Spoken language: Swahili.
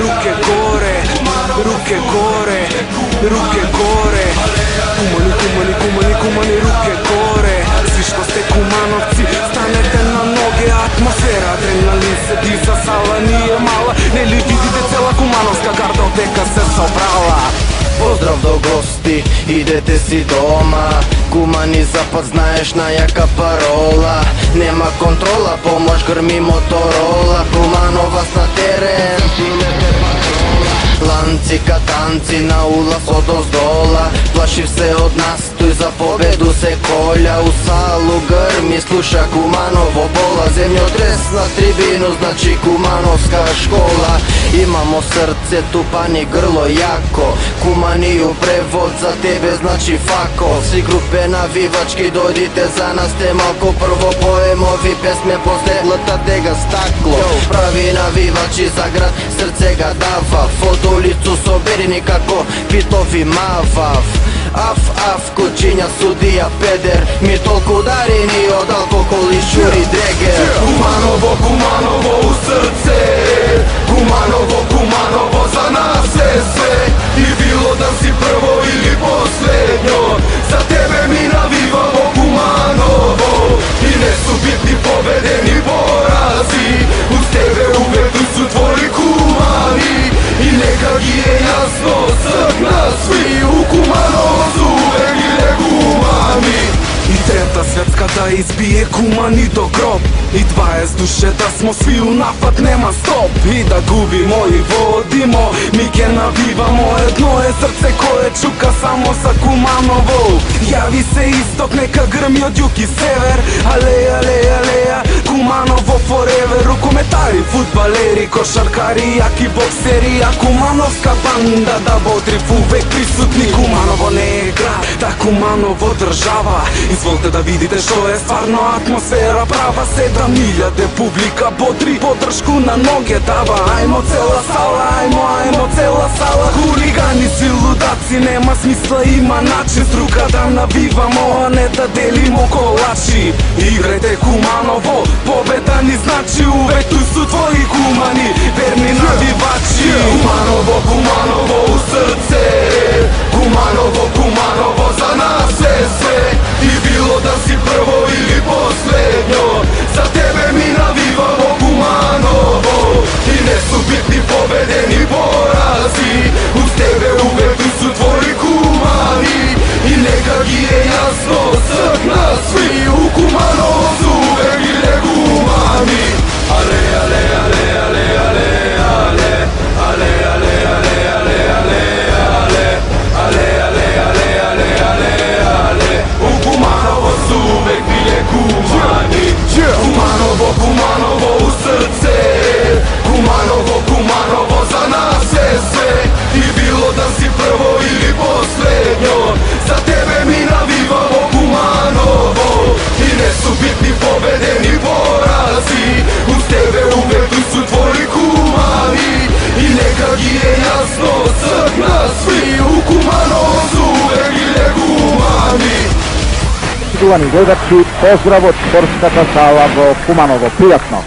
ruke gore, ruke gore, ruke gore. Kumani, ruke gore. Svi što ste kumanovci, stanete na noge, atmosfera, adrenalin se diza, sala nije mala. Ne li vidite, cela kumanovska kartoteka se sobrala. Pozdrav do gosti, idete si doma. Kumani zapad, знаеш најака парола. Нема контрола, помош грми Моторола. Кумановаc на терен, идете патрола. Ланци, катанци, на улаз одоздола. Плашив се од нас, тој за победу се коља. У салу грми, слуша Куманово бола. Земјотрес на трибину, значи Кумановска школа. Имамо срце, тупани, грло јако. Куманiju превод за тебе значи фако. Сви групе навивачки, дојдите за нас, те малко прво поемови песме, после лтате га стакло. Прави навивачи за град, срце га дава. Фотолицу соберени како питови мавав. Аф, кучиња, судија, педер. Ми толку ударени од алкохол и шури дрегер. Kumanovo u srce. Kumanovo za nas je sve. I bilo da si prvo ili poslednjo, za tebe mi navivamo Kumanovo. I ne su bitni pobede ni porazi, uz tebe uvek su tvoji kumani. I neka gi je jasno, svak nas svi u Kumanovo su uvek bile kumani. I Treta svetska da izbije Kumani do grob. I 20 duše da smo svi u napad, nema stop. I da gubimo i vodimo, mi ke navivamo. Jedno je srce koje čuka samo za Kumanovo. Javi se istok, neka grmi od jug i sever. Aleja, Kumanovo forever. Rukometari, fudbaleri, košarkari, jaki bokseri. A Kumanovska banda da bodriv uvek prisutni. Kumanovo ne je grad, da Kumanovo država. Izvolite da vidite što je stvarno atmosfera prava. 7.000 publika bodri, podršku na noge dava. Ajmo cela sala, ajmo cela sala. Huligani svi ludaci, nema smisla, ima način. Struka da navivamo, a ne da delimo kolači. Igrajte Kumanovo, pobeda ni znači. Uvek tu su tvoji kumani, verni navivači. Kumanovo u srce. Kumanovo za nas je sve. I bilo da si prvo ili poslednjo, za tebe mi navivamo Kumanovo. I ne su bitni pobede ni porazi, uz tebe uvek su tvoji kumani. I neka gi je jasno, svak nas svi u Kumanovo su uvek bile kumani. Kumanovo u srce. Kumanovo za nas je sve. I bilo da si prvo ili poslednjo, za tebe mi navivamo Kumanovo. I ne su bitni pobede ni porazi, uz tebe uvek su tvoji kumani. I neka gi je jasno, svak nas svi u Kumanovo su uvek bile kumani. Poštovani gledачи, поздрав од спортската сала во Куманово. Пријатно!